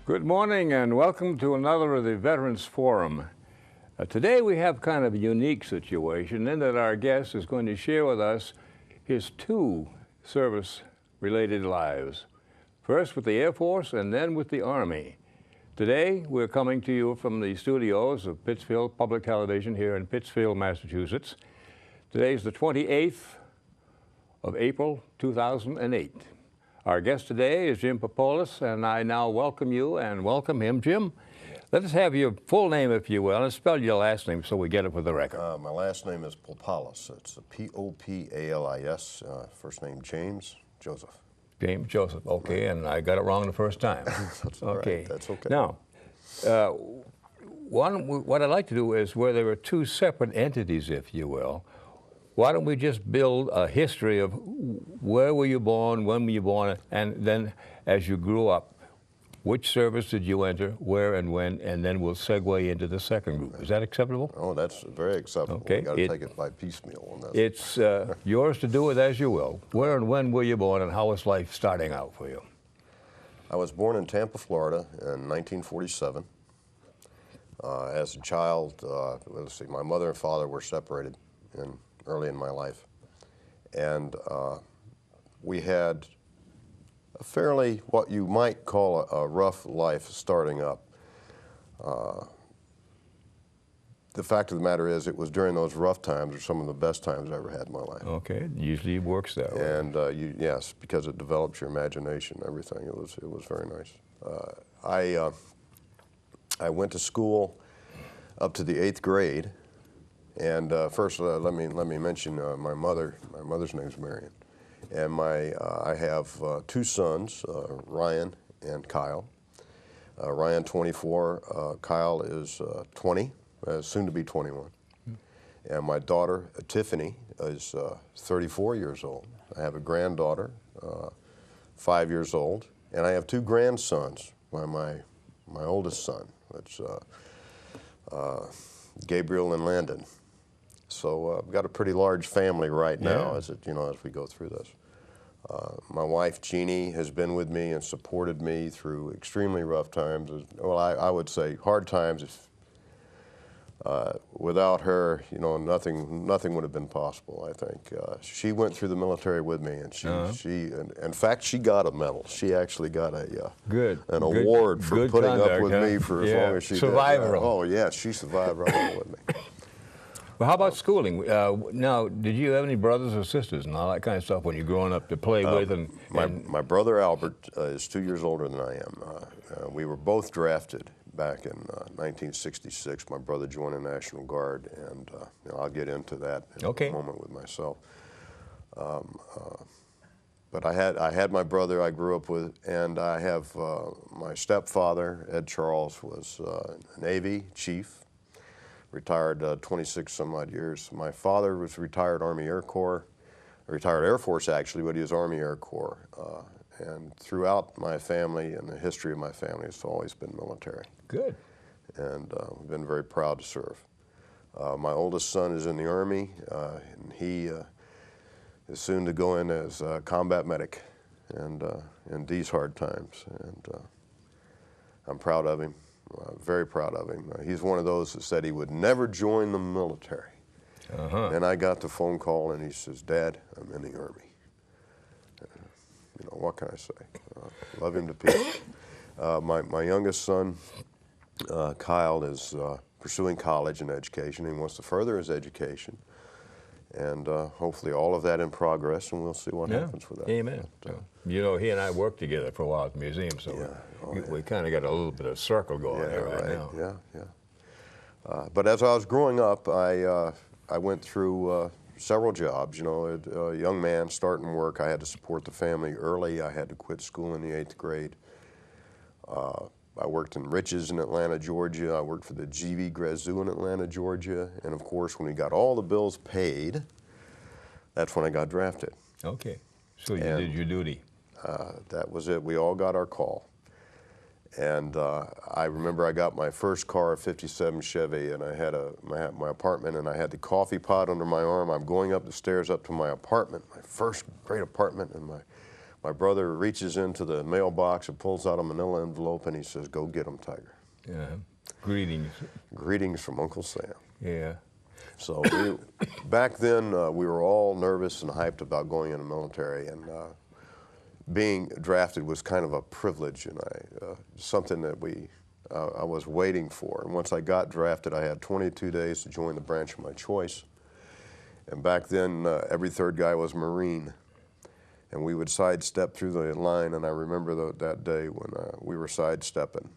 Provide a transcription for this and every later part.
Good morning and welcome to another of the Veterans Forum. Today we have kind of a unique situation in that our guest is going to share with us his two service-related lives. First with the Air Force and then with the Army. Today we're coming to you from the studios of Pittsfield Public Television here in Pittsfield, Massachusetts. Today's the 28th of April, 2008. Our guest today is Jim Popalis, and I now welcome you and welcome him. Jim, let us have your full name, if you will, and spell your last name so we get it for the record. My last name is Popalis. It's P-O-P-A-L-I-S. First name James Joseph. James Joseph, okay, and I got it wrong the first time. That's all okay. Right. That's okay. Now, what I'd like to do is, where there are two separate entities, if you will, why don't we just build a history of where were you born, when were you born, and then as you grew up, which service did you enter, where and when, and then we'll segue into the second group. Is that acceptable? Oh, that's very acceptable. Okay. You got to take it by piecemeal on that. It's yours to do with as you will. Where and when were you born, and how was life starting out for you? I was born in Tampa, Florida in 1947. As a child, let's see, my mother and father were separated early in my life, and we had a fairly, what you might call a rough life starting up. The fact of the matter is, it was during those rough times are some of the best times I ever had in my life. Okay, usually it works that way. And yes, because it develops your imagination, everything. It was very nice. I went to school up to the 8th grade. And first, let me mention my mother. My mother's name is Marion, and I have two sons, Ryan and Kyle. Ryan, 24. Kyle is 20, soon to be 21. And my daughter, Tiffany, is 34 years old. I have a granddaughter, 5 years old, and I have two grandsons. My oldest son, that's Gabriel and Landon. So I've got a pretty large family right now, as we go through this. My wife Jeannie has been with me and supported me through extremely rough times. Well, I would say hard times. Without her, nothing would have been possible. I think she went through the military with me, and in fact, she got a medal. She actually got an award for putting up with me for as long as she did. Oh yeah, she survived right along with me. Well, how about schooling? Now, did you have any brothers or sisters and all that kind of stuff when you're growing up to play with? My brother Albert is 2 years older than I am. We were both drafted back in 1966. My brother joined the National Guard, and I'll get into that in a moment with myself. But I had my brother I grew up with, and I have my stepfather, Ed Charles, was a Navy chief. Retired 26 some odd years. My father was retired Army Air Corps, retired Air Force actually, but he was Army Air Corps. And throughout my family and the history of my family, it's always been military. Good. And we've been very proud to serve. My oldest son is in the Army, and he is soon to go in as a combat medic and in these hard times. And I'm proud of him. Very proud of him. He's one of those that said he would never join the military. And I got the phone call, and he says, "Dad, I'm in the Army." What can I say? Love him to pieces. My youngest son, Kyle, is pursuing college and education. He wants to further his education. And hopefully all of that in progress, and we'll see what happens with that. Amen. He and I worked together for a while at the museum, so we kind of got a little bit of circle going there right now. Yeah. But as I was growing up, I went through several jobs. A young man starting work, I had to support the family early. I had to quit school in the 8th grade. I worked in Riches in Atlanta, Georgia. I worked for the GV Grazoo in Atlanta, Georgia. And of course, when we got all the bills paid, that's when I got drafted. Okay, so you did your duty. That was it. We all got our call. And I remember I got my first car, a 57 Chevy, and I had my apartment, and I had the coffee pot under my arm. I'm going up the stairs up to my apartment, my first great apartment, and my My brother reaches into the mailbox and pulls out a manila envelope, and he says, "Go get him, Tiger." Yeah. Greetings. Greetings from Uncle Sam. Yeah. So back then, we were all nervous and hyped about going in the military, and being drafted was kind of a privilege, and something that I was waiting for. And once I got drafted, I had 22 days to join the branch of my choice. And back then, every third guy was Marine, and we would sidestep through the line. And I remember that day when we were sidestepping,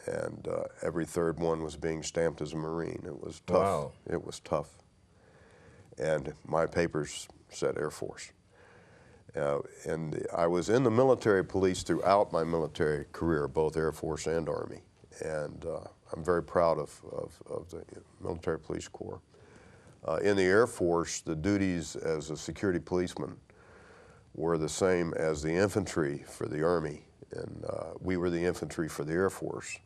and every third one was being stamped as a Marine. It was tough. Wow. It was tough. And my papers said Air Force. And I was in the military police throughout my military career, both Air Force and Army. And I'm very proud of the military police corps. In the Air Force, the duties as a security policeman were the same as the infantry for the Army. And we were the infantry for the Air Force.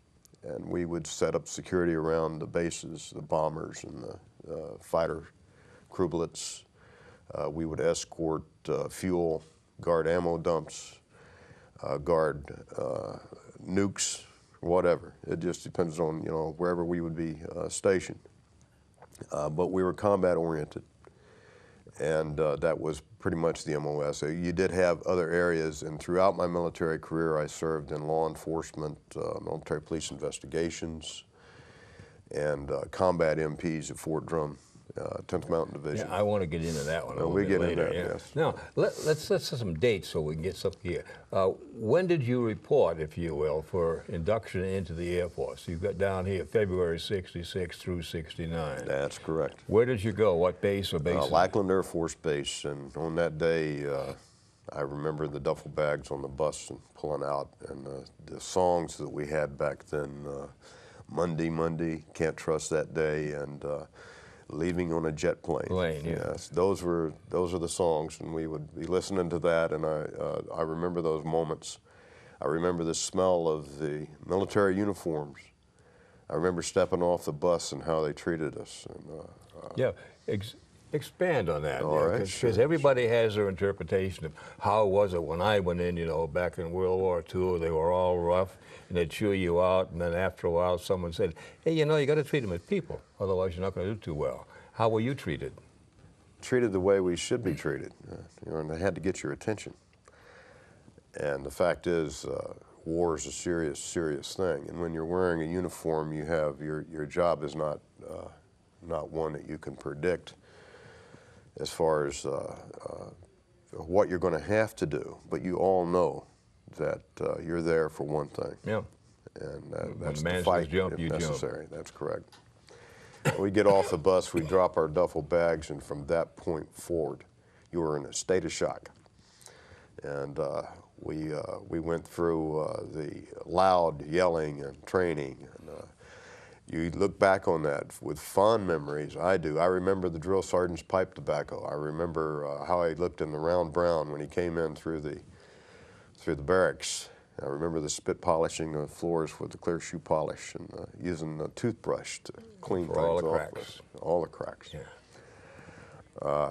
And we would set up security around the bases, the bombers and the fighter crewblets. We would escort fuel, guard ammo dumps, guard nukes, whatever. It just depends on, wherever we would be stationed. But we were combat oriented, and that was pretty much the MOS. So you did have other areas, and throughout my military career, I served in law enforcement, military police investigations, and combat MPs at Fort Drum, 10th Mountain Division. Yeah, I want to get into that one. We get later, into that, yeah. yes. Now, let's set some dates so we can get something here. When did you report, if you will, for induction into the Air Force? You've got down here February 66 through 69. That's correct. Where did you go? What base or base? Lackland Air Force Base, and on that day, I remember the duffel bags on the bus and pulling out, and the songs that we had back then, Monday, Monday, Can't Trust That Day, and Leaving on a Jet Plane. Yeah. Yes, those are the songs, and we would be listening to that, and I remember those moments. I remember the smell of the military uniforms. I remember stepping off the bus and how they treated us. And, yeah, expand on that. All right, Because everybody has their interpretation of how was it when I went in, back in World War II, they were all rough, and they'd chew you out, and then after a while someone said, hey, you got to treat them as people, otherwise you're not going to do too well. How were you treated? Treated the way we should be treated, and they had to get your attention. And the fact is, war is a serious, serious thing, and when you're wearing a uniform, you have your job is not one that you can predict as far as what you're going to have to do, but you all know that you're there for one thing. Yeah. And that's the to fight jump, if you necessary. Jump. That's correct. We get off the bus, we drop our duffel bags, and from that point forward, you were in a state of shock. And we went through the loud yelling and training. And, you look back on that with fond memories. I do. I remember the drill sergeant's pipe tobacco. I remember how he looked in the round brown when he came in through the barracks. I remember the spit polishing the floors with the clear shoe polish and using the toothbrush to clean things all the off. cracks. All the cracks. Yeah.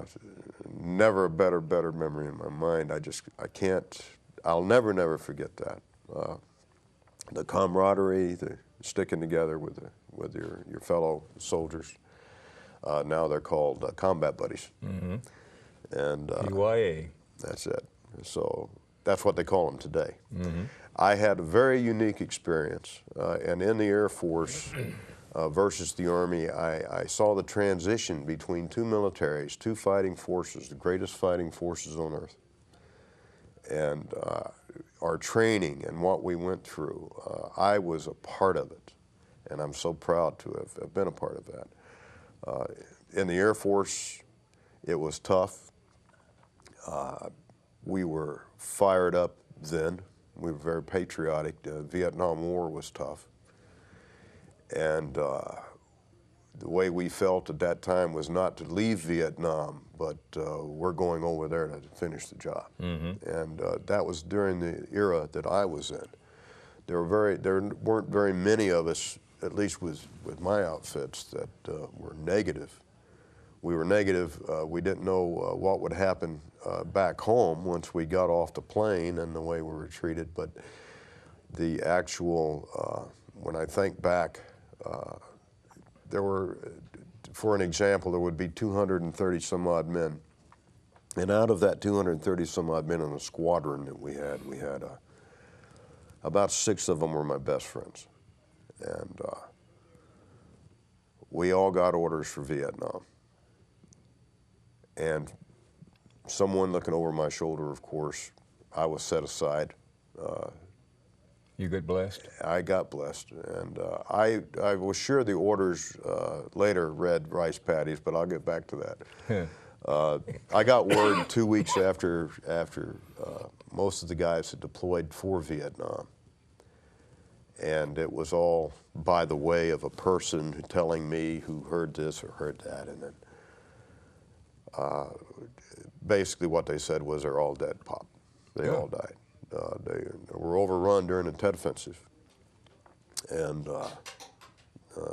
Never a better memory in my mind. I'll never forget that. The camaraderie, the sticking together with your fellow soldiers. Now they're called combat buddies. Mm-hmm. And PYA. That's it. So that's what they call them today. Mm-hmm. I had a very unique experience, and in the Air Force versus the Army, I saw the transition between two militaries, two fighting forces, the greatest fighting forces on earth. And our training and what we went through, I was a part of it, and I'm so proud to have been a part of that. In the Air Force, it was tough. We were fired up then. We were very patriotic. The Vietnam War was tough. And the way we felt at that time was not to leave Vietnam, but we're going over there to finish the job. Mm-hmm. And that was during the era that I was in. There weren't very many of us, at least with my outfits, that were negative we were negative. We didn't know what would happen back home once we got off the plane and the way we were treated. But the actual, when I think back, there were, for an example, there would be 230 some odd men. And out of that 230 some odd men in the squadron that we had about 6 of them were my best friends. And we all got orders for Vietnam. And someone looking over my shoulder, of course, I was set aside. You got blessed? I got blessed. And I was sure the orders later read rice patties, but I'll get back to that. I got word 2 weeks after most of the guys had deployed for Vietnam. And it was all by the way of a person telling me who heard this or heard that. And then basically what they said was they're all dead, Pop. They all died. They were overrun during the Tet Offensive. And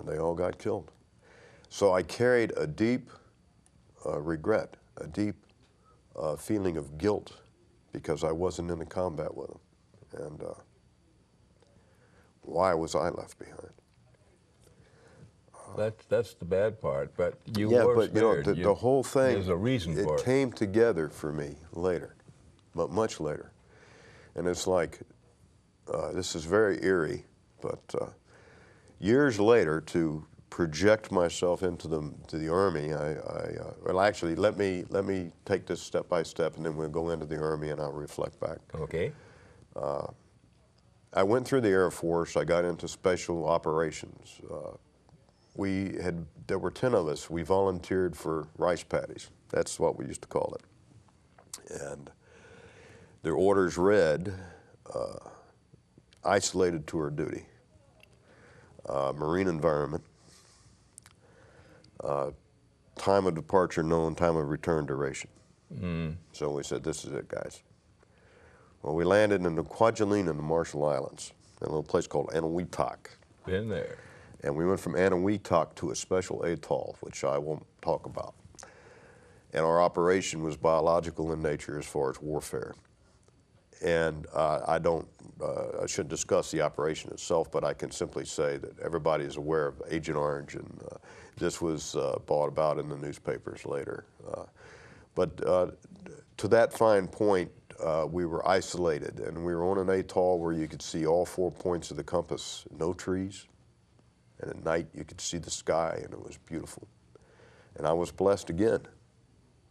they all got killed. So I carried a deep regret, a deep feeling of guilt because I wasn't in the combat with them. And why was I left behind? That's the bad part, but you yeah, were but spared. you know, the whole thing, there's a reason for it. It came together for me later, but much later. And it's like, this is very eerie, but years later, to project myself into the Army, well, actually, let me take this step by step, and then we'll go into the Army, and I'll reflect back. Okay. I went through the Air Force. I got into special operations. There were 10 of us. We volunteered for rice patties. That's what we used to call it. And their orders read, isolated tour duty, marine environment, time of departure known, time of return duration. So we said, this is it, guys. Well, we landed in the Kwajalein in the Marshall Islands, in a little place called Eniwetok. Been there. And we went from Eniwetok to a special atoll, which I won't talk about. And our operation was biological in nature as far as warfare. And I shouldn't discuss the operation itself, but I can simply say that everybody is aware of Agent Orange, and this was brought about in the newspapers later. But to that fine point, we were isolated, and we were on an atoll where you could see all 4 points of the compass, no trees, and at night you could see the sky, and it was beautiful. And I was blessed again.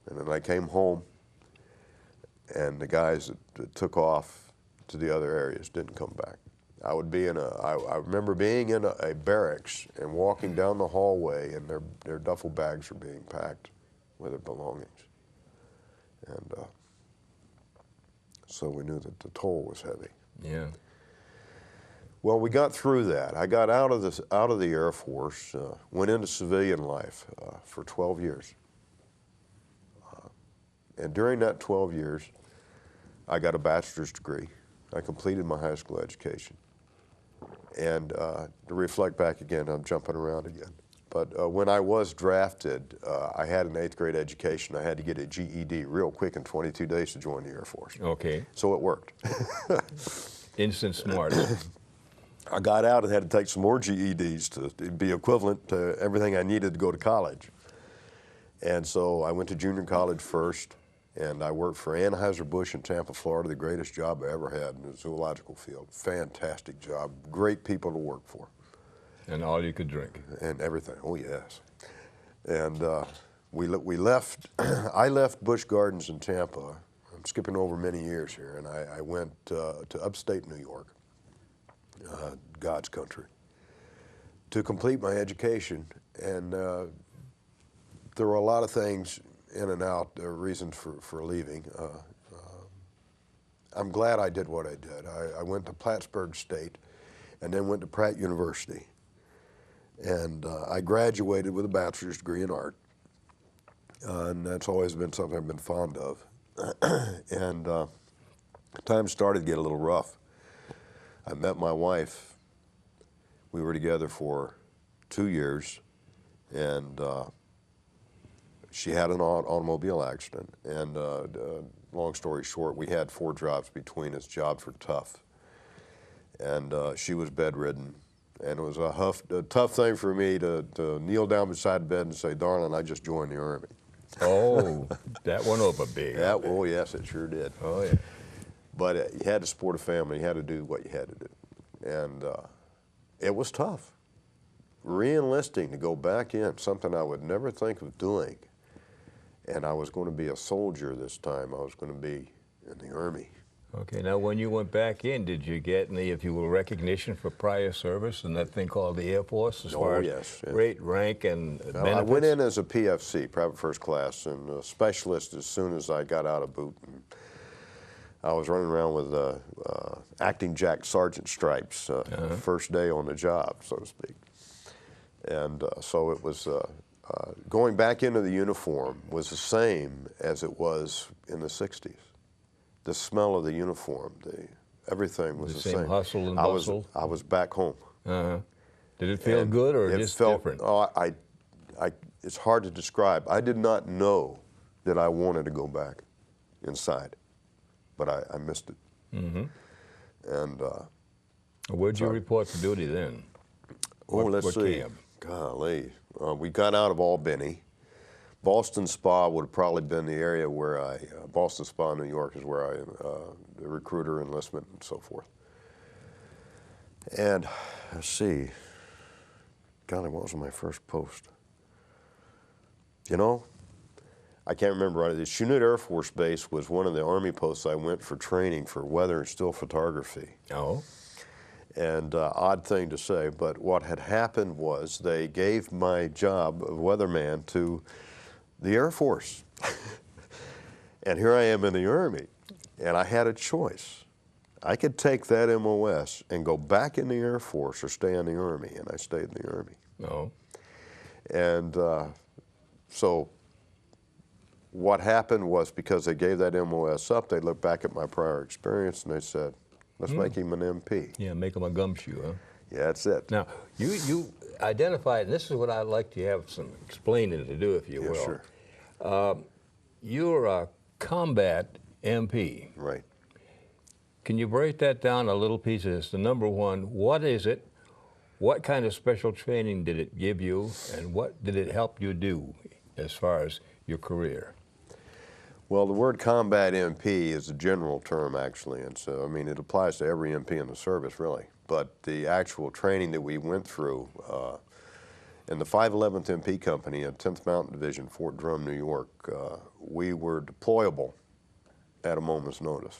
And then I came home, and the guys that took off to the other areas didn't come back. I remember being in a barracks and walking down the hallway, and their duffel bags were being packed with their belongings. And so we knew that the toll was heavy. Yeah. Well, we got through that. I got out of the Air Force, went into civilian life for 12 years. And during that 12 years, I got a bachelor's degree. I completed my high school education. And to reflect back again, I'm jumping around again. But when I was drafted, I had an 8th grade education. I had to get a GED real quick in 22 days to join the Air Force. Okay. So it worked. Instant smart. I got out and had to take some more GEDs to be equivalent to everything I needed to go to college. And so I went to junior college first, and I worked for Anheuser-Busch in Tampa, Florida, the greatest job I ever had in the zoological field. Fantastic job, great people to work for. And all you could drink. And everything, oh yes. And we left, I left Busch Gardens in Tampa. I'm skipping over many years here, and I went to upstate New York, God's country, to complete my education. And there were a lot of things in and out, reasons for leaving. I'm glad I did what I did. I went to Plattsburgh State and then went to Pratt University. And I graduated with a bachelor's degree in art. And that's always been something I've been fond of. And times started to get a little rough. I met my wife. We were together for 2 years. And she had an automobile accident, and long story short, we had 4 jobs between us. Jobs were tough, and she was bedridden, and it was a tough thing for me to kneel down beside the bed and say, "Darling, I just joined the Army." Oh, that went over big. Oh yes, it sure did. Oh yeah. But you had to support a family. You had to do what you had to do, and it was tough. Re-enlisting to go back in, something I would never think of doing. And I was going to be a soldier this time. I was going to be in the Army. Okay, now when you went back in, did you get any, if you will, recognition for prior service and that thing called the Air Force as far as rate, rank, and benefits? I went in as a PFC, private first class, and a specialist as soon as I got out of boot. And I was running around with acting Jack Sergeant stripes, first day on the job, so to speak. And so it was, going back into the uniform was the same as it was in the 60s. The smell of the uniform, everything was the same. The same hustle and bustle? I was back home. Did it feel good or just different? Oh, it's hard to describe. I did not know that I wanted to go back inside, but I missed it. And where'd you report to duty then? Let's see. Camp? Golly, we got out of Albany. Boston Spa would have probably been the area where Boston Spa, New York, is where the recruiter, enlistment, and so forth. And let's see, golly, what was my first post? You know, I can't remember. The Chinook Air Force Base was one of the Army posts I went for training for weather and still photography. Oh. And odd thing to say, but what had happened was they gave my job of weatherman to the Air Force. And here I am in the Army, and I had a choice. I could take that MOS and go back in the Air Force or stay in the Army, and I stayed in the Army. Oh. And so what happened was, because they gave that MOS up, they looked back at my prior experience and they said, let's make him an MP. Yeah, make him a gumshoe, huh? Yeah, that's it. Now, you identified, and this is what I'd like to have some explaining to do, if you will. Sure. You're a combat MP. Right. Can you break that down a little pieces? The number one, what is it? What kind of special training did it give you? And what did it help you do as far as your career? Well, the word combat MP is a general term, actually, and so, I mean, it applies to every MP in the service, really. But the actual training that we went through in the 511th MP Company at 10th Mountain Division, Fort Drum, New York, we were deployable at a moment's notice.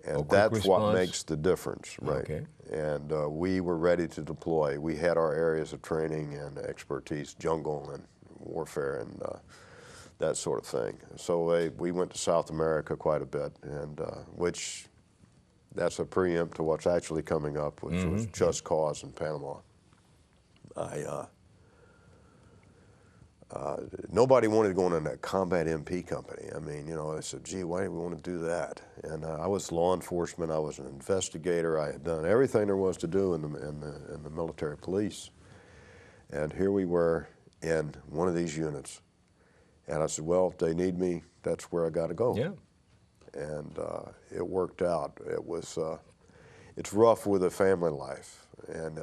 And that's what makes the difference, right? Okay. And we were ready to deploy. We had our areas of training and expertise, jungle and warfare and that sort of thing. So we went to South America quite a bit, and which that's a preempt to what's actually coming up, which was Just Cause in Panama. Nobody wanted to go in a combat MP company. I mean, you know, I said, gee, why do we want to do that? And I was law enforcement, I was an investigator, I had done everything there was to do in the military police. And here we were in one of these units. And I said, well, if they need me, that's where I got to go. Yeah. And it worked out. It was, it's rough with a family life. And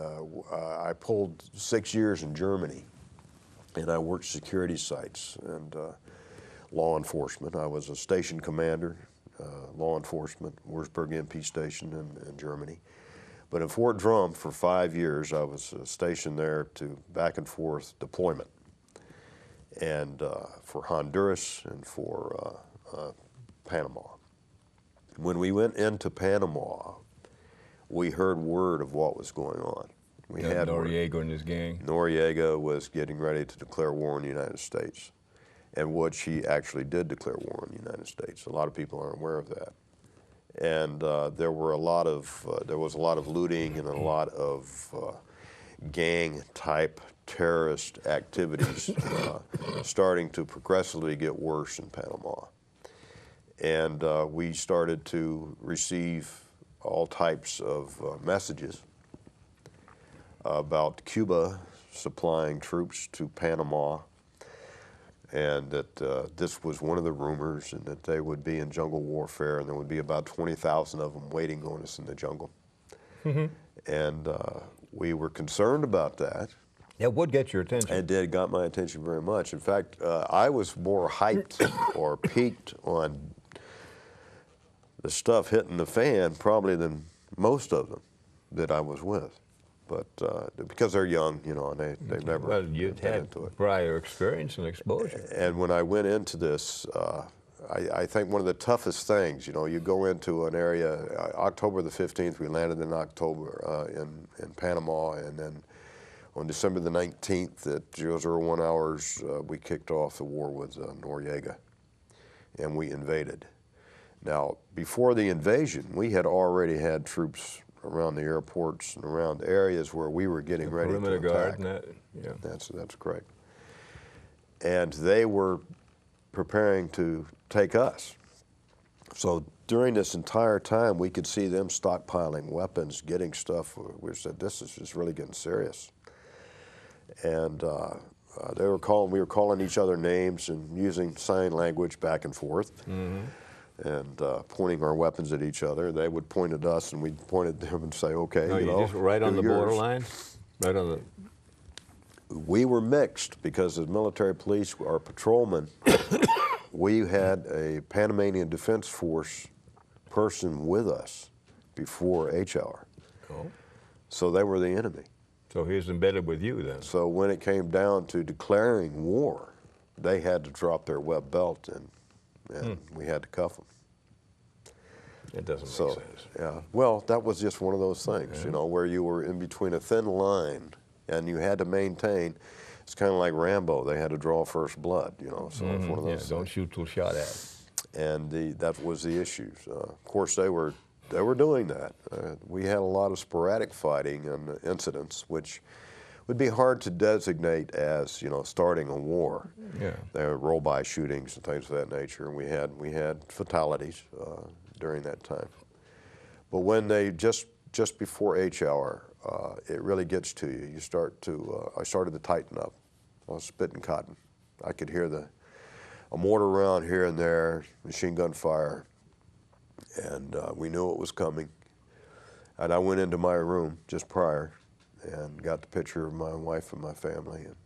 I pulled 6 years in Germany, and I worked security sites and law enforcement. I was a station commander, law enforcement, Wurzburg MP station in Germany. But in Fort Drum for 5 years, I was stationed there to back and forth deployment. And for Honduras and for Panama. When we went into Panama, we heard word of what was going on. We had Noriega and his gang. Noriega was getting ready to declare war on the United States, and which he actually did declare war on the United States. A lot of people aren't aware of that. And there was a lot of looting and a lot of gang-type terrorist activities starting to progressively get worse in Panama. And we started to receive all types of messages about Cuba supplying troops to Panama. and that this was one of the rumors, and that they would be in jungle warfare, and there would be about 20,000 of them waiting on us in the jungle. And we were concerned about that. It would get your attention. It did, got my attention very much. In fact, I was more hyped or peaked on the stuff hitting the fan probably than most of them that I was with. But because they're young, you know, and they've never well, you'd had into it. prior experience and exposure. And when I went into this, I think one of the toughest things, you know, you go into an area, October the 15th, we landed in October in Panama, and then on December the 19th at 001 hours, we kicked off the war with Noriega, and we invaded. Now, before the invasion, we had already had troops around the airports and around areas where we were getting ready to attack. Perimeter guard and that, yeah. That's correct. And they were preparing to take us. So during this entire time, we could see them stockpiling weapons, getting stuff. We said, this is just really getting serious. And we were calling each other names and using sign language back and forth. And pointing our weapons at each other. They would point at us, and we'd point at them and say, okay, you know. Just right on the borderline? Right on the... We were mixed because as military police, our patrolmen, we had a Panamanian Defense Force person with us before H-hour. Oh. So they were the enemy. So he was embedded with you then? So when it came down to declaring war, they had to drop their web belt, and we had to cuff them. It doesn't make sense. Yeah. Well, that was just one of those things, you know, where you were in between a thin line, and you had to maintain. It's kind of like Rambo. They had to draw first blood, you know. So it's one of those things. Don't shoot till shot at. And that was the issue. Of course, they were doing that. We had a lot of sporadic fighting and incidents, which would be hard to designate as, you know, starting a war. Yeah. There were roll-by shootings and things of that nature, and we had fatalities during that time. But when they just before H-hour, it really gets to you. You start to. I started to tighten up. I was spitting cotton. I could hear a mortar round here and there, machine gun fire, and we knew it was coming. And I went into my room just prior and got the picture of my wife and my family, and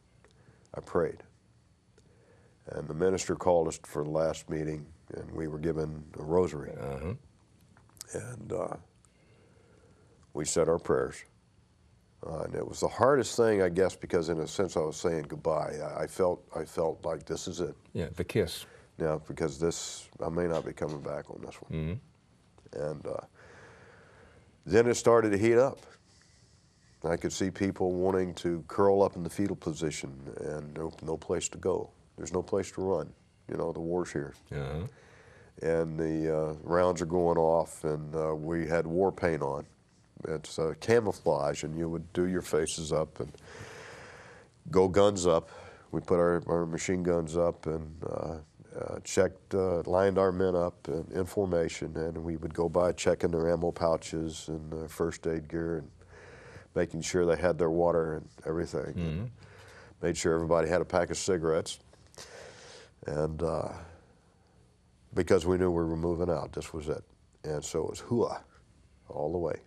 I prayed. And the minister called us for the last meeting, and we were given a rosary. And we said our prayers. And it was the hardest thing, I guess, because in a sense I was saying goodbye. I felt like this is it. Yeah, the kiss. Yeah, because I may not be coming back on this one. And then it started to heat up. I could see people wanting to curl up in the fetal position, and no place to go. There's no place to run. You know, the war's here. And the rounds are going off, and we had war paint on. It's camouflage, and you would do your faces up and go guns up. We put our machine guns up and lined our men up in formation, and we would go by checking their ammo pouches and their first aid gear and making sure they had their water and everything. And made sure everybody had a pack of cigarettes. And because we knew we were moving out, this was it. And so it was hooah all the way.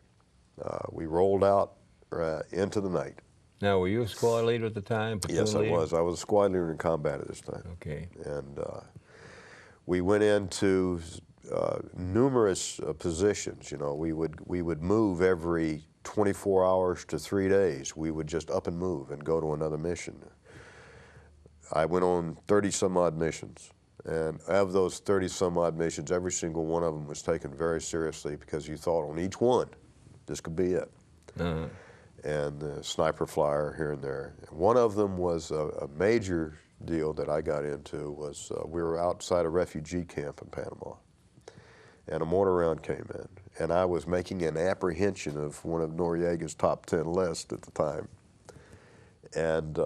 We rolled out into the night. Now, were you a squad leader at the time? Yes, I was. I was a squad leader in combat at this time. Okay. And we went into numerous positions. You know, we would move every 24 hours to 3 days. We would just up and move and go to another mission. I went on 30-some-odd missions. And of those 30-some-odd missions, every single one of them was taken very seriously because you thought on each one, this could be it. And the sniper flyer here and there. And one of them was a major deal that I got into was we were outside a refugee camp in Panama, and a mortar round came in, and I was making an apprehension of one of Noriega's top 10 lists at the time. And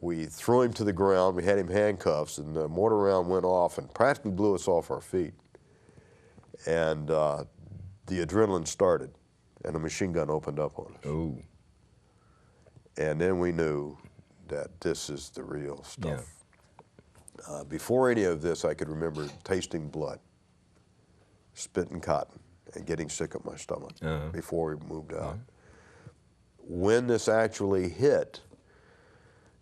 we threw him to the ground. We had him handcuffs, and the mortar round went off and practically blew us off our feet. And the adrenaline started, and a machine gun opened up on us. Ooh. And then we knew that this is the real stuff. Before any of this, I could remember tasting blood, spitting cotton, and getting sick at my stomach before we moved out. When this actually hit,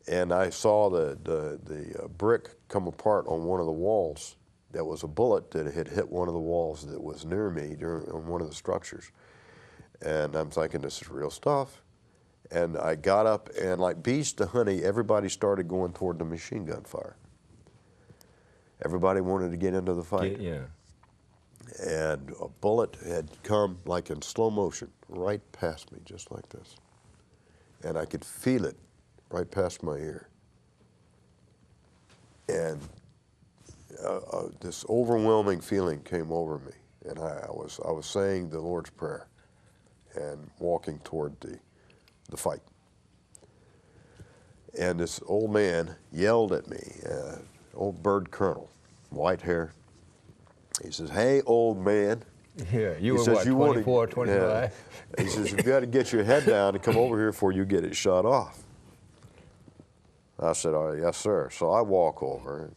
and I saw the brick come apart on one of the walls, that was a bullet that had hit one of the walls that was near me on one of the structures. And I'm thinking, this is real stuff. And I got up, and like bees to honey, everybody started going toward the machine gun fire. Everybody wanted to get into the fight. And a bullet had come like in slow motion right past me, just like this. And I could feel it right past my ear. And this overwhelming feeling came over me. And I was saying the Lord's Prayer and walking toward the fight. And this old man yelled at me, old bird colonel, white hair. He says, "Hey, old man." Yeah, you were what, 24, 25? Yeah. He says, "You've got to get your head down and come over here before you get it shot off." I said, "Oh, yes, sir." So I walk over.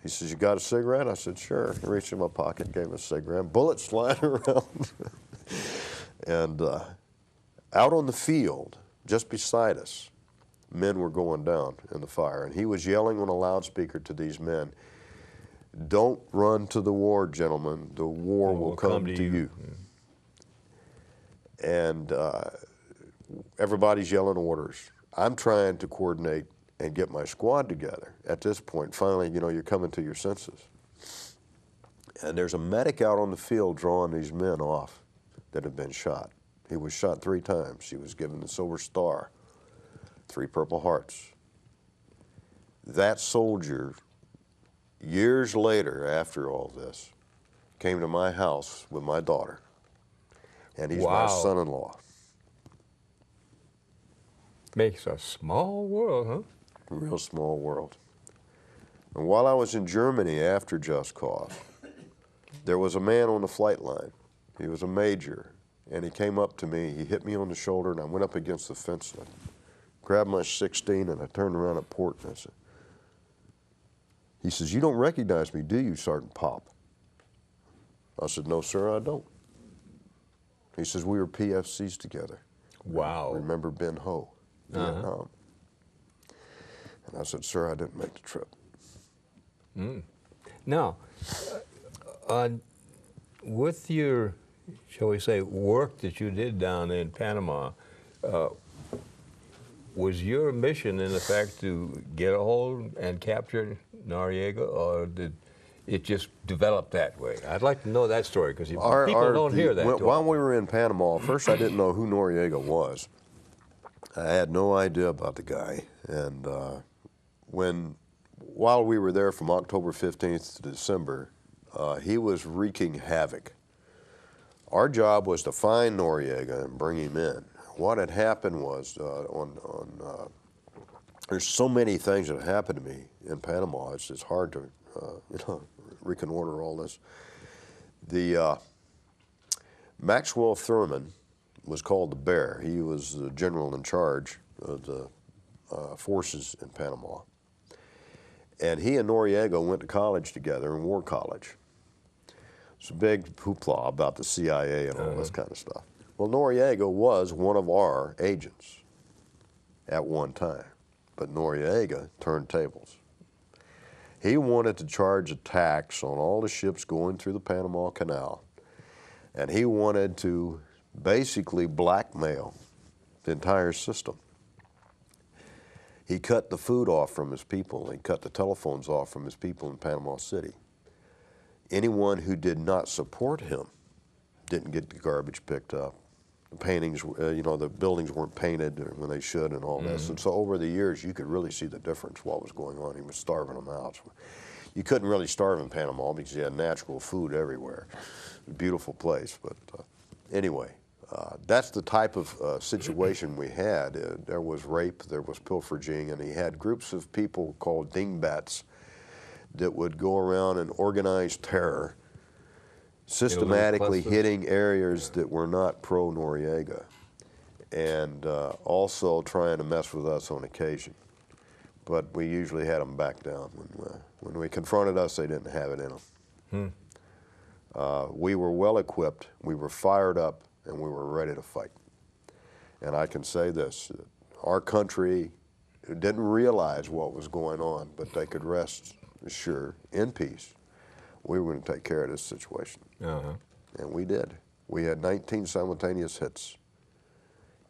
He says, "You got a cigarette?" I said, "Sure." He reached in my pocket, gave him a cigarette. Bullets flying around. And out on the field, just beside us, men were going down in the fire. And he was yelling on a loudspeaker to these men, "Don't run to the war, gentlemen. The war will come to you." And everybody's yelling orders. I'm trying to coordinate and get my squad together. At this point, finally, you know, you're coming to your senses. And there's a medic out on the field drawing these men off that have been shot. He was shot 3 times. He was given the Silver Star, 3 Purple Hearts. That soldier, years later, after all this, came to my house with my daughter, and he's my son-in-law. Makes a small world, huh? A real small world. And while I was in Germany after Just Cause, there was a man on the flight line. He was a major, and he came up to me. He hit me on the shoulder, and I went up against the fence, and I grabbed my 16, and I turned around at port, and I said, he says, "You don't recognize me, do you, Sergeant Pop?" I said, "No, sir, I don't." He says, "We were PFCs together." Wow. Remember Ben Ho, Vietnam? And I said, "Sir, I didn't make the trip." Now, with your, shall we say, work that you did down in Panama, was your mission, in effect, to get a hold and capture Noriega, or did it just develop that way? I'd like to know that story, because people don't hear that. While we were in Panama, first I didn't know who Noriega was. I had no idea about the guy. And while we were there from October 15th to December, he was wreaking havoc. Our job was to find Noriega and bring him in. What had happened was, there's so many things that happened to me in Panama. It's hard to, reconnoiter all this. The Maxwell Thurman was called the Bear. He was the general in charge of the forces in Panama. And he and Noriega went to college together in War College. It's a big hoopla about the CIA and all this kind of stuff. Well, Noriega was one of our agents at one time, but Noriega turned tables. He wanted to charge a tax on all the ships going through the Panama Canal, and he wanted to basically blackmail the entire system. He cut the food off from his people. He cut the telephones off from his people in Panama City. Anyone who did not support him didn't get the garbage picked up. The paintings, the buildings weren't painted when they should and all this. And so over the years, you could really see the difference, what was going on. He was starving them out. You couldn't really starve in Panama because you had natural food everywhere. A beautiful place, but anyway. That's the type of situation we had. There was rape, there was pilfering, and he had groups of people called dingbats that would go around and organize terror, systematically hitting areas that were not pro-Noriega, and also trying to mess with us on occasion. but we usually had them back down. When we confronted us, they didn't have it in them. We were well equipped, we were fired up, and we were ready to fight. And I can say this, our country didn't realize what was going on, but they could rest assured, in peace, we were going to take care of this situation. And we did. We had 19 simultaneous hits.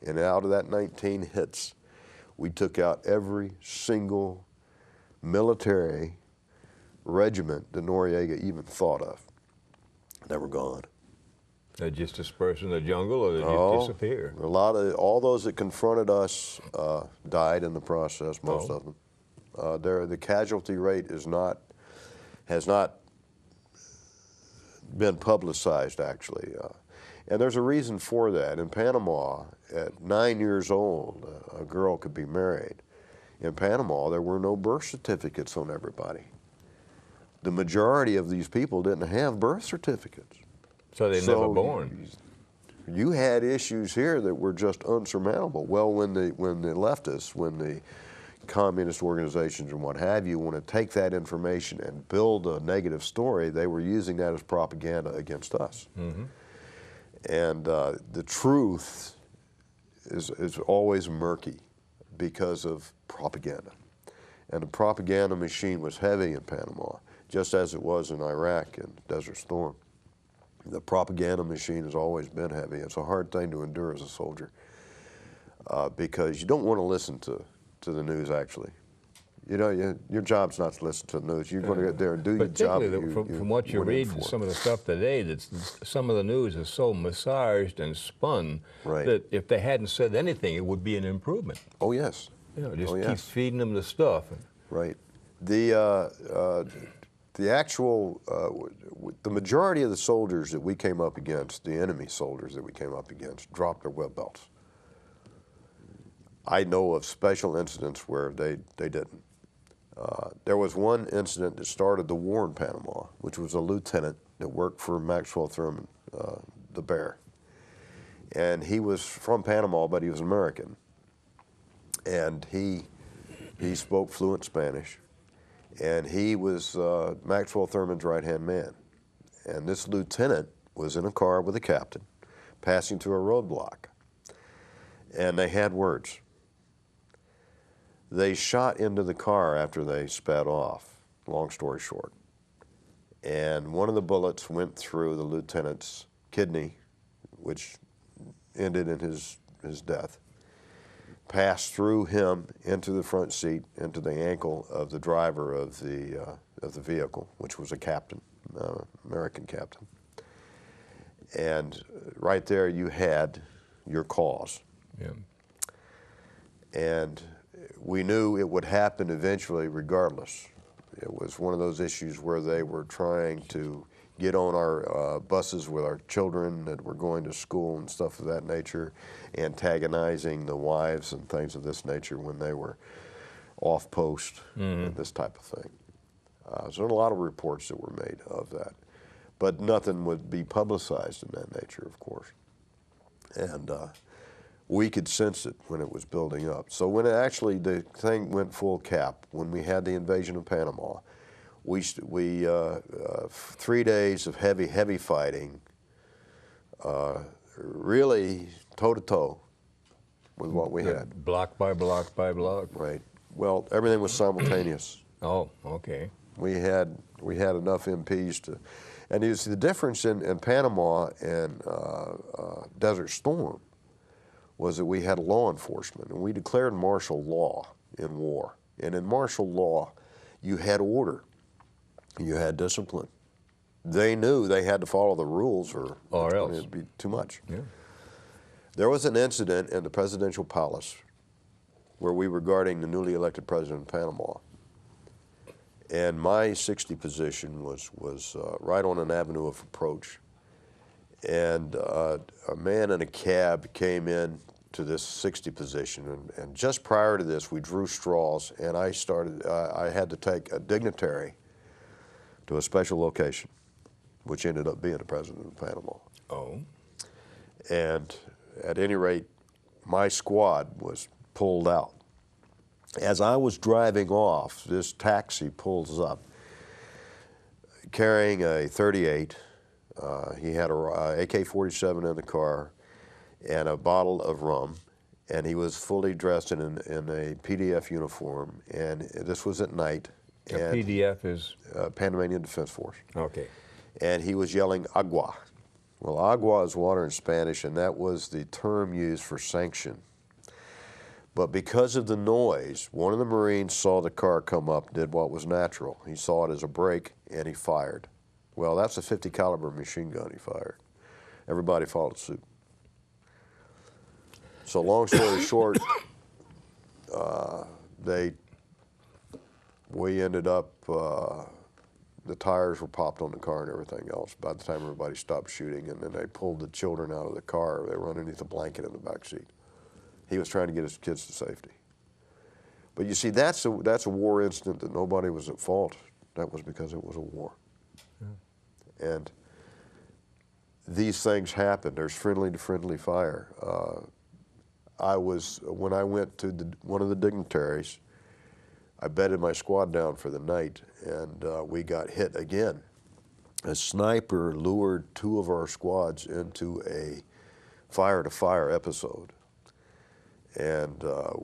And out of that 19 hits, we took out every single military regiment that Noriega even thought of. They were gone. They just dispersed in the jungle, or they just disappeared? All those that confronted us died in the process, most of them. The casualty rate has not been publicized, actually. And there's a reason for that. In Panama, at 9 years old, a girl could be married. In Panama, there were no birth certificates on everybody. The majority of these people didn't have birth certificates. So they never born. You had issues here that were just unsurmountable. Well, when the leftists, when the communist organizations and what have you want to take that information and build a negative story, they were using that as propaganda against us. And the truth is always murky because of propaganda. And the propaganda machine was heavy in Panama, just as it was in Iraq and Desert Storm. The propaganda machine has always been heavy. It's a hard thing to endure as a soldier because you don't want to listen to the news, actually. You know, your job's not to listen to the news. You're going to get there and do your job. From what you read, some of the stuff today, that some of the news is so massaged and spun that if they hadn't said anything, it would be an improvement. Oh, yes. You know, just keep feeding them the stuff. Right. The majority of the soldiers that we came up against, the enemy soldiers that we came up against, dropped their web belts. I know of special incidents where they didn't. There was one incident that started the war in Panama, which was a lieutenant that worked for Maxwell Thurman, the Bear. And he was from Panama, but he was American. And he spoke fluent Spanish. And he was Maxwell Thurman's right-hand man. And this lieutenant was in a car with a captain, passing through a roadblock. And they had words. They shot into the car after they sped off, long story short. And one of the bullets went through the lieutenant's kidney, which ended in his death, passed through him into the front seat, into the ankle of the driver of the vehicle, which was a captain, American captain. And right there you had your cause. And we knew it would happen eventually regardless. It was one of those issues where they were trying to get on our buses with our children that were going to school and stuff of that nature, antagonizing the wives and things of this nature when they were off post and this type of thing. So there were a lot of reports that were made of that, but nothing would be publicized in that nature, of course. And we could sense it when it was building up. So when the thing went full cap, when we had the invasion of Panama, we 3 days of heavy fighting, really toe-to-toe with what we had. Block by block by block. Right. Well, everything was simultaneous. Oh, okay. We had enough MPs to, and you see the difference in Panama and Desert Storm was that we had law enforcement, and we declared martial law in war. And in martial law, you had order, you had discipline. They knew they had to follow the rules or else it'd be too much. There was an incident in the presidential palace where we were guarding the newly elected president of Panama. And my 60 position was right on an avenue of approach. And a man in a cab came in to this 60 position, and just prior to this, we drew straws, and I had to take a dignitary to a special location, which ended up being the president of Panama. Oh. And at any rate, my squad was pulled out. As I was driving off, this taxi pulls up carrying a .38. He had a AK-47 in the car and a bottle of rum, and he was fully dressed in a PDF uniform, and this was at night. A PDF is? Panamanian Defense Force. Okay. And he was yelling, agua. Well, agua is water in Spanish, and that was the term used for sanction. But because of the noise, one of the Marines saw the car come up, did what was natural. He saw it as a break, and he fired. Well, that's a .50 caliber machine gun he fired. Everybody followed suit. So long story short, we ended up, the tires were popped on the car and everything else by the time everybody stopped shooting, and then they pulled the children out of the car. They were underneath a blanket in the back seat. He was trying to get his kids to safety. But you see, that's a war incident that nobody was at fault. That was because it was a war. Yeah. And these things happen. There's friendly to friendly fire. When I went to one of the dignitaries, I bedded my squad down for the night, and we got hit again. A sniper lured two of our squads into a fire-to-fire episode. And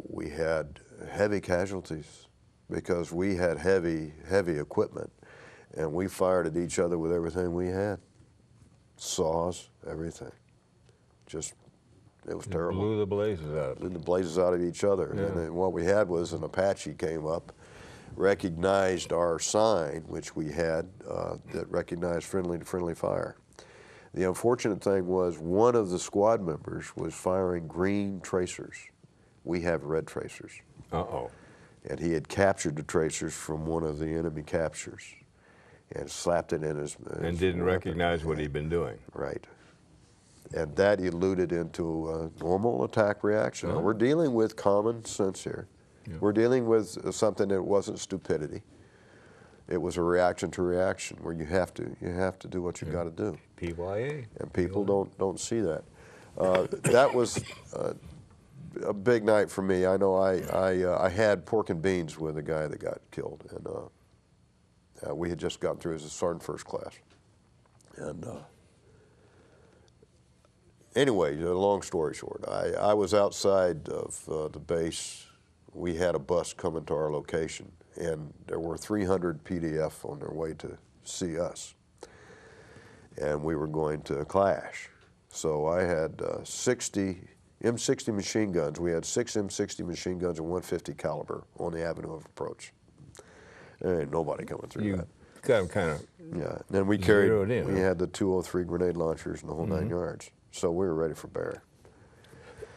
we had heavy casualties because we had heavy equipment, and we fired at each other with everything we had. Saws, everything. Just, it was terrible. Blew the blazes out of it. Blew the blazes out of each other. Yeah. And then what we had was an Apache came up, recognized our sign, which we had, that recognized friendly to friendly fire. The unfortunate thing was one of the squad members was firing green tracers. We have red tracers. Uh-oh. And he had captured the tracers from one of the enemy captures and slapped it in his and didn't recognize what he'd been doing. Right. And that eluded into a normal attack reaction. Now, we're dealing with common sense here. Yeah. We're dealing with something that wasn't stupidity. It was a reaction to reaction where you have to do what you've got to do. PYA. And people don't see that. That was a big night for me. I know I had pork and beans with a guy that got killed, and we had just gotten through as a sergeant first class. And anyway, long story short, I was outside of the base. We had a bus coming to our location, and there were 300 PDF on their way to see us, and we were going to clash. So I had 60 M60 machine guns. We had 6 M60 machine guns and 150 caliber on the avenue of approach. There ain't nobody coming through that. Got them kind of. Yeah. Then we had the 203 grenade launchers and the whole 9 yards. So we were ready for bear.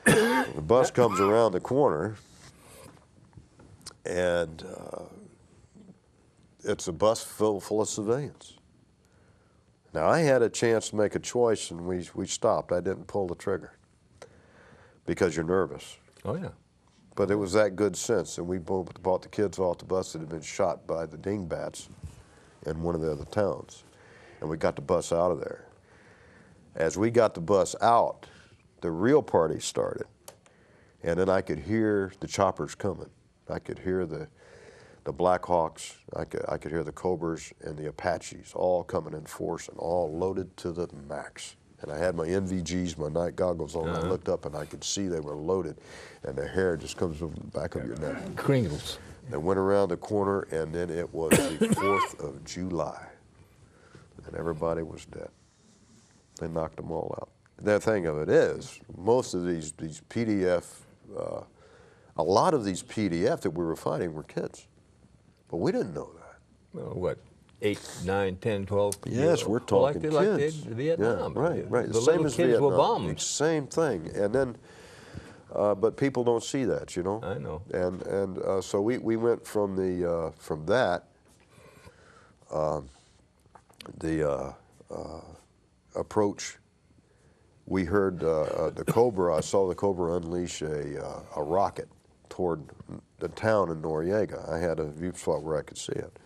The bus comes around the corner, and it's a bus full of civilians. Now I had a chance to make a choice, and we stopped. I didn't pull the trigger because you're nervous. Oh yeah. But it was that good sense, and we brought the kids off the bus that had been shot by the dingbats in one of the other towns, and we got the bus out of there. As we got the bus out, the real party started, and then I could hear the choppers coming. I could hear the Black Hawks, I could hear the Cobras and the Apaches all coming in force and all loaded to the max. And I had my NVGs, my night goggles on. I looked up and I could see they were loaded, and the hair just comes from the back of your neck. Kringles. They went around the corner, and then it was the 4th of July, and everybody was dead. They knocked them all out. The thing of it is, most of these PDF, a lot of these PDF that we were fighting were kids, but we didn't know that. Well, what? 8, 9, 10, 12. Yes, we're talking kids. Like Vietnam. Yeah, right. The same little as kids Vietnam. were bombed. Same thing. And then, but people don't see that, you know. I know. And so we went from that approach. We heard the Cobra. I saw the Cobra unleash a rocket toward the town in Noriega. I had a view spot where I could see it.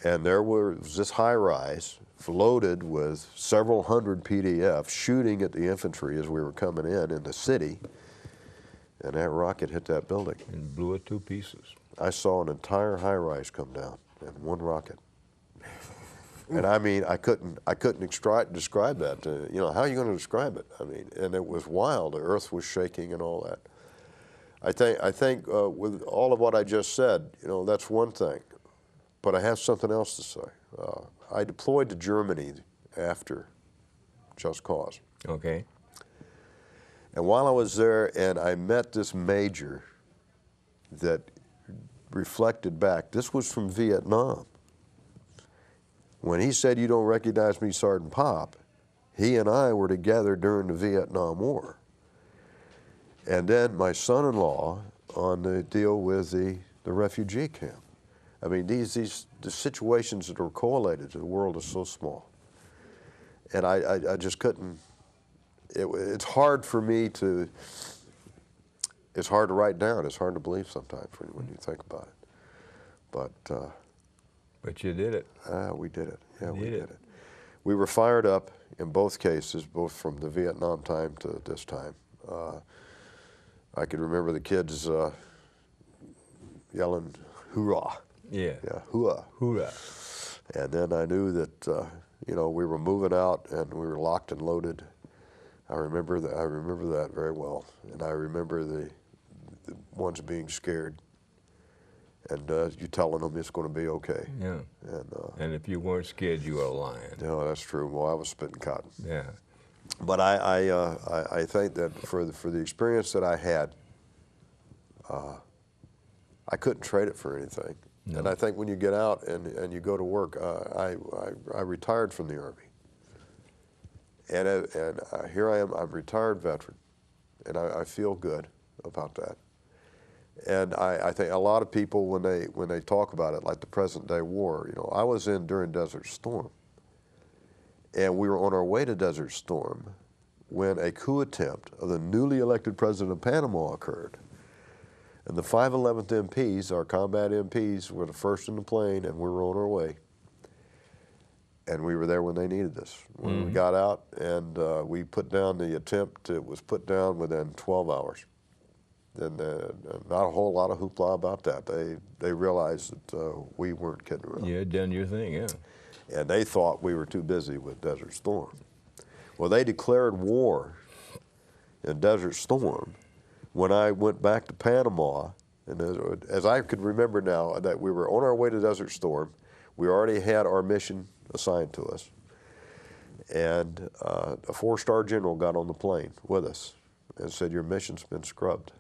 And there was this high-rise loaded with several hundred PDF shooting at the infantry as we were coming in the city. and that rocket hit that building. And blew it to pieces. I saw an entire high-rise come down in one rocket. And I mean, I couldn't describe that. You know, how are you going to describe it? I mean, and it was wild. The earth was shaking and all that. I think with all of what I just said, you know, that's one thing. But I have something else to say. I deployed to Germany after Just Cause. Okay. And while I was there, and I met this major that reflected back. This was from Vietnam. When he said, "You don't recognize me, Sergeant Pop," he and I were together during the Vietnam War. And then my son-in-law on the deal with the refugee camp. I mean, the situations that are correlated to the world is so small. And I just couldn't, it's hard for me to, it's hard to write down. It's hard to believe sometimes when you think about it. But you did it. We did it. Yeah, we did did it. We were fired up in both cases, both from the Vietnam time to this time. I could remember the kids yelling, "Hoorah!" Yeah. Yeah, hoorah. Hoorah. And then I knew that you know, we were moving out and we were locked and loaded. I remember that very well, and I remember the ones being scared, and you telling them it's going to be okay. Yeah. And if you weren't scared, you were lying. No, that's true. Well, I was spitting cotton. Yeah. But I think that for the experience that I had, I couldn't trade it for anything. No. And I think when you get out and you go to work, I retired from the Army. And here I am, I'm a retired veteran, and I feel good about that. And I think a lot of people, when they talk about it, like the present day war, you know, I was in during Desert Storm, and we were on our way to Desert Storm when a coup attempt of the newly elected president of Panama occurred. And the 511th MPs, our combat MPs, were the first in the plane, and we were on our way. And we were there when they needed us. When we got out and we put down the attempt, it was put down within 12 hours. And not a whole lot of hoopla about that. They realized that we weren't kidding around. You had done your thing, yeah. And they thought we were too busy with Desert Storm. Well, they declared war in Desert Storm when I went back to Panama, and as I could remember now, that we were on our way to Desert Storm. We already had our mission assigned to us. And a 4-star general got on the plane with us and said, "Your mission's been scrubbed.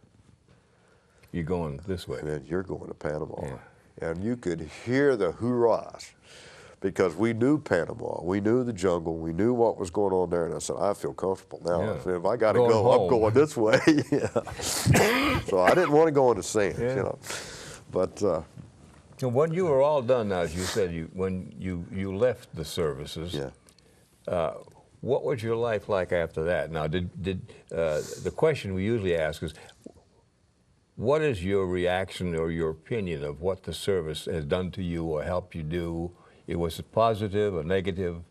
You're going this way." And you're going to Panama." Yeah. And you could hear the hoorahs because we knew Panama, we knew the jungle, we knew what was going on there. And I said, "I feel comfortable now. Yeah. If I got to Going go, home. I'm going this way." Yeah. So I didn't want to go in the sand, Yeah. you know. But And when you were all done, now, as you said, when you left the services, yeah. What was your life like after that? Now, the question we usually ask is, what is your reaction or your opinion of what the service has done to you or helped you do? Was it positive or negative,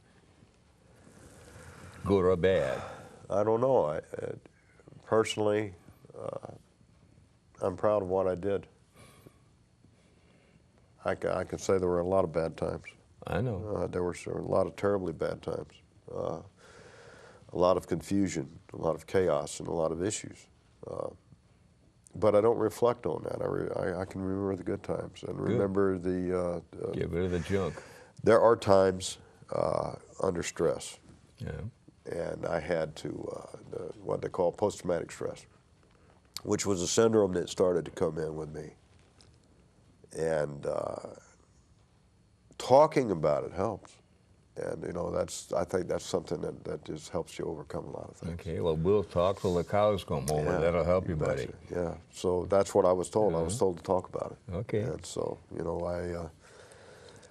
good or bad? I don't know. Personally, I'm proud of what I did. I can say there were a lot of bad times. I know. There were a lot of terribly bad times. A lot of confusion, a lot of chaos, and a lot of issues. But I don't reflect on that. I can remember the good times and remember the... Get rid of the junk. There are times under stress. Yeah. And I had to, what they call post-traumatic stress, which was a syndrome that started to come in with me. And talking about it helps. And, you know, I think that's something that just helps you overcome a lot of things. Okay, well, we'll talk till the cows come home, and that'll help you, buddy. Yeah, so that's what I was told. I was told to talk about it. Okay. And so, you know,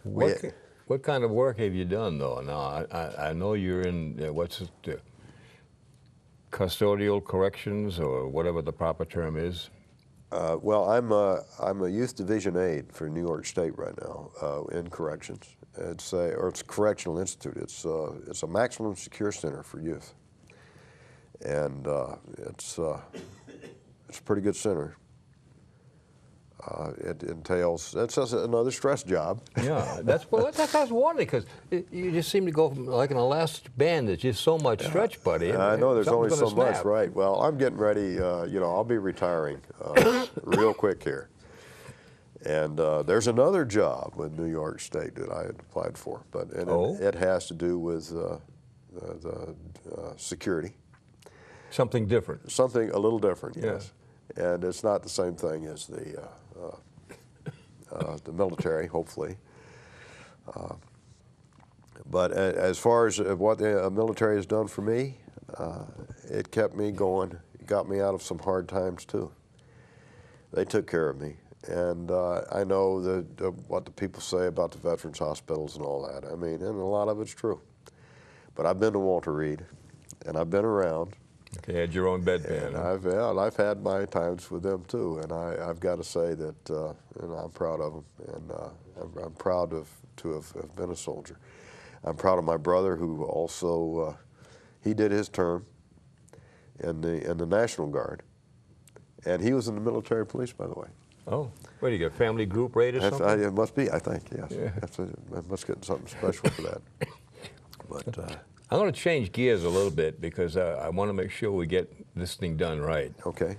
What kind of work have you done, though? Now, I know you're in, custodial corrections, or whatever the proper term is. Well, I'm a youth division aide for New York State right now in corrections. It's a correctional institute. It's a maximum secure center for youth, and it's It's a pretty good center. It entails, that's just another stress job. Yeah, that's what I was wondering, because you just seem to go from, like an elastic band, there's just so much stretch, buddy. I know there's only so snap. much, right? Well, I'm getting ready, you know, I'll be retiring real quick here. And there's another job with New York State that I had applied for, but it has to do with the security. Something different. Something a little different, yes. Yeah. And it's not the same thing as the military, hopefully. But as far as what the military has done for me, it kept me going. It got me out of some hard times too. They took care of me. And I know what the people say about the veterans hospitals and all that. I mean, and a lot of it's true. But I've been to Walter Reed, and I've been around. Okay, had your own bedpan. And I've had my times with them too, and I've got to say that you know, I'm proud of them, and I'm proud to have been a soldier. I'm proud of my brother, who also he did his term in the National Guard, and he was in the military police, by the way. Oh, what do you got, family group rate or something? It must be, I think, yes. Yeah. I must get something special for that. But I'm going to change gears a little bit, because I want to make sure we get this thing done right. okay.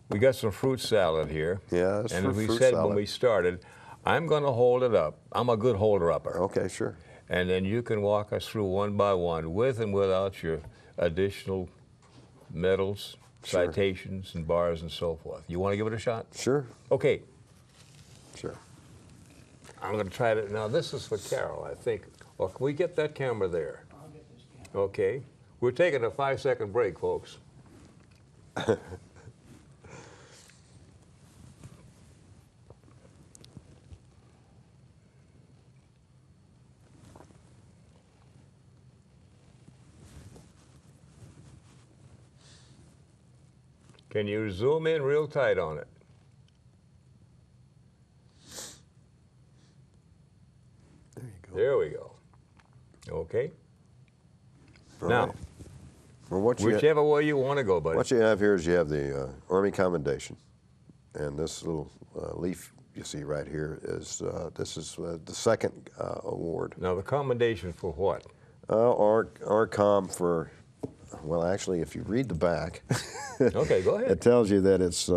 We got some fruit salad here. Yeah, that's and as we fruit said salad. when we started, I'm going to hold it up. I'm a good holder-upper. Okay, sure. And then you can walk us through one by one, with and without your additional medals, Sure. citations, and bars, and so forth. You want to give it a shot? Sure. Okay. Sure. I'm going to try to. Now, this is for Carol, I think. Well, can we get that camera there? I'll get this camera. Okay. We're taking a 5-second break, folks. Can you zoom in real tight on it? There you go. There we go. Okay. All Now, right. Well, whichever way you want to go, buddy. what you have here is you have the Army Commendation, and this little leaf you see right here is this is the second award. Now, the commendation for what? ARCOM for, well, actually, if you read the back, Okay, go ahead. it tells you that it's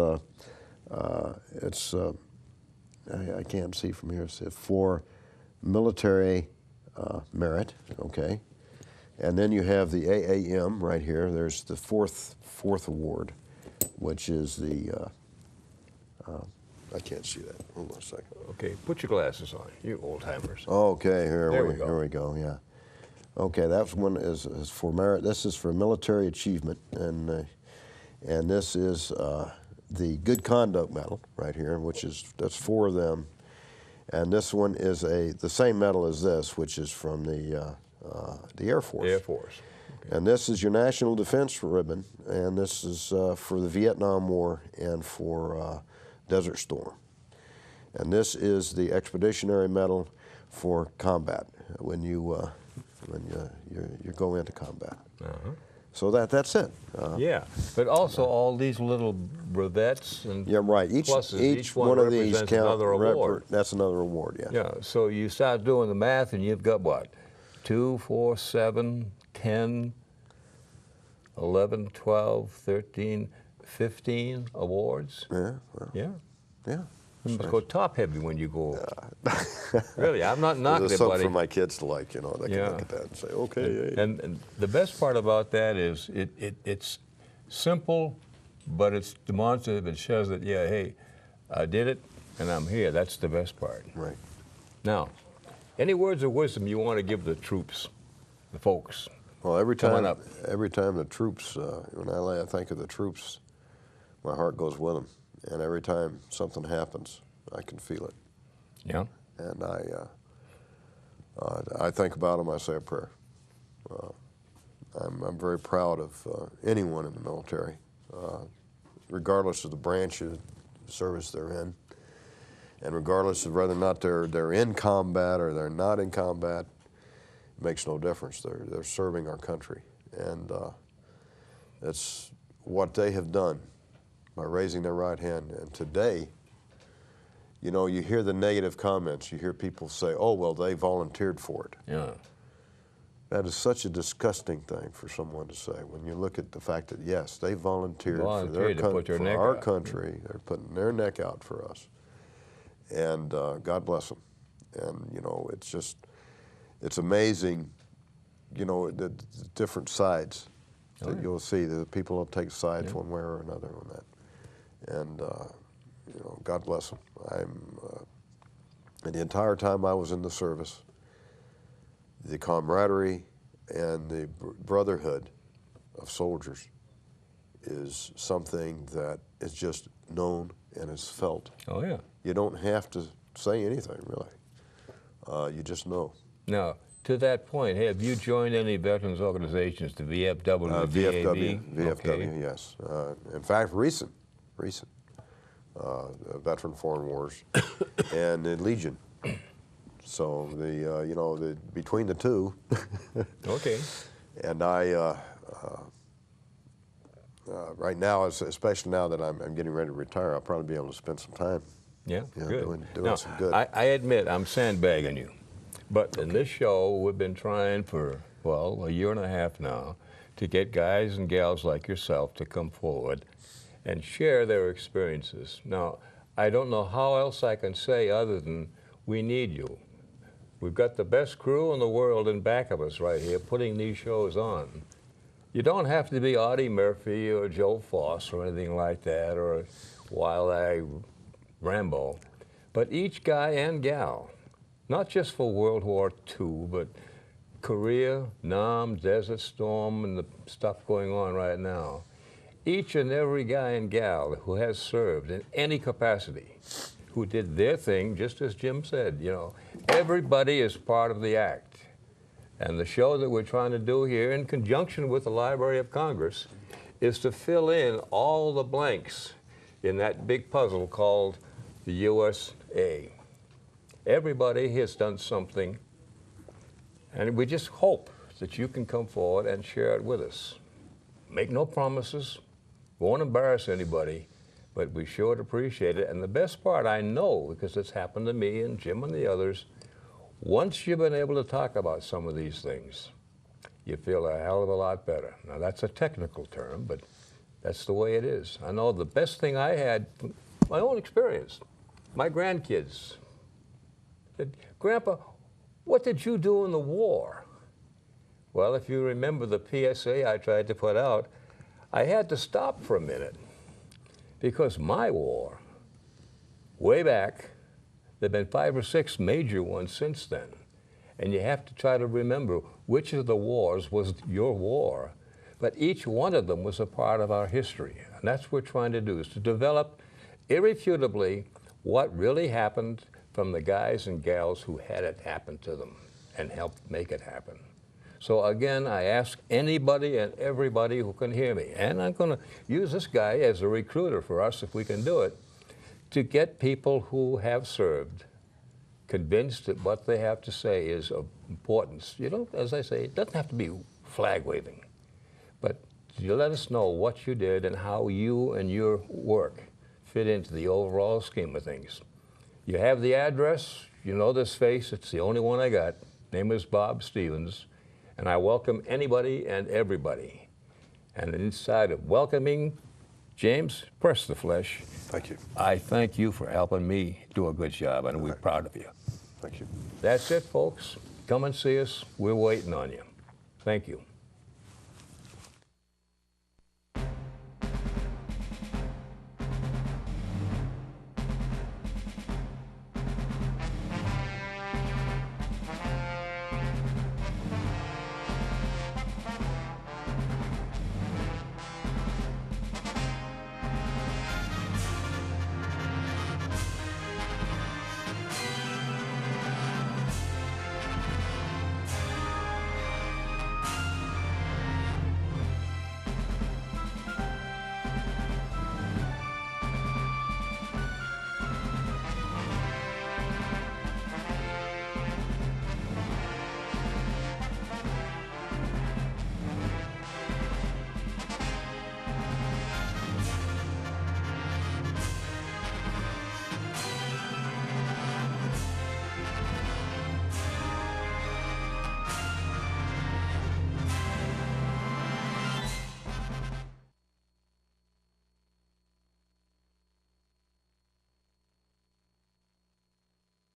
I can't see from here. It's for military merit, okay. And then you have the AAM right here. There's the fourth award, which is the I can't see that. Hold on a second. Okay, put your glasses on, you old timers. Okay, There we go. here we go. Yeah. Okay, that one is for merit. This is for military achievement, and this is the Good Conduct Medal right here, that's 4 of them, and this one is the same medal as this, which is from the Air Force. Air Force. Okay. And this is your National Defense Ribbon, and this is for the Vietnam War and for Desert Storm. And this is the Expeditionary Medal for combat when you go into combat. Uh-huh. So that's it. Yeah, but also all these little brevettes and Yeah, right. Each one of these represents another award. That's another award. Yeah. Yeah, so you start doing the math, and you've got what? 2, 4, 7, 10, 11, 12, 13, 15 awards. Yeah. Well, Yeah. yeah. You must go top heavy when you go. Really, I'm not knocking There's it, something buddy. for my kids to like, you know. They can Yeah. look at that and say, okay. Hey. And the best part about that is it's simple, but it's demonstrative. It shows that, yeah, hey, I did it, and I'm here. That's the best part. Right. Now, any words of wisdom you want to give the troops, the folks? Well, every Come on time, up. the troops, when I think of the troops, my heart goes with them. And every time something happens, I can feel it. Yeah. And I think about them. I say a prayer. I'm very proud of anyone in the military, regardless of the branch of service they're in, and regardless of whether or not they're in combat or they're not in combat. It makes no difference. They're serving our country, and it's what they have done by raising their right hand. And today, you know, you hear the negative comments. You hear people say, oh, well, they volunteered for it. Yeah. That is such a disgusting thing for someone to say when you look at the fact that, yes, they volunteered for our country. They're putting their neck out for us. And God bless them. And, you know, it's just, it's amazing, you know, the different sides that you'll see. The people will take sides one way or another on that. And, you know, God bless them. And the entire time I was in the service, the camaraderie and the brotherhood of soldiers is something that is just known and is felt. Oh, yeah. You don't have to say anything, really. You just know. Now, to that point, have you joined any veterans organizations, the VFW, VFW, okay. Yes. In fact, recent, Veteran Foreign Wars and the Legion. So the you know, between the two. Okay. And I right now, especially now that I'm getting ready to retire, I'll probably be able to spend some time. Yeah, good. Doing now, some good. I admit I'm sandbagging you, but in this show we've been trying for, well, a year and a half now to get guys and gals like yourself to come forward and share their experiences. Now, I don't know how else I can say other than we need you. We've got the best crew in the world in back of us right here putting these shows on. You don't have to be Audie Murphy or Joe Foss or anything like that, or Wild Eye Rambo, but each guy and gal, not just for World War II, but Korea, Nam, Desert Storm, and the stuff going on right now. Each and every guy and gal who has served in any capacity, who did their thing, just as Jim said, you know, everybody is part of the act. And the show that we're trying to do here, in conjunction with the Library of Congress, is to fill in all the blanks in that big puzzle called the USA. Everybody has done something, and we just hope that you can come forward and share it with us. Make no promises, won't embarrass anybody, but we sure would appreciate it. And the best part, I know, because it's happened to me and Jim and the others, once you've been able to talk about some of these things, you feel a hell of a lot better. Now, that's a technical term, but that's the way it is. I know the best thing I had, my own experience, my grandkids said, Grandpa, what did you do in the war? Well, if you remember the PSA I tried to put out, I had to stop for a minute because my war, way back, there have been 5 or 6 major ones since then. And you have to try to remember which of the wars was your war. But each one of them was a part of our history. And that's what we're trying to do, is to develop irrefutably what really happened from the guys and gals who had it happen to them and helped make it happen. So again, I ask anybody and everybody who can hear me, and I'm going to use this guy as a recruiter for us if we can do it, to get people who have served convinced that what they have to say is of importance. You know, as I say, it doesn't have to be flag waving, but you let us know what you did and how you and your work fit into the overall scheme of things. You have the address, you know this face, it's the only one I got. Name is Bob Stevens, and I welcome anybody and everybody. And inside of welcoming James, press the flesh. Thank you. I thank you for helping me do a good job, and we're proud of you. Thank you. That's it, folks. Come and see us. We're waiting on you. Thank you.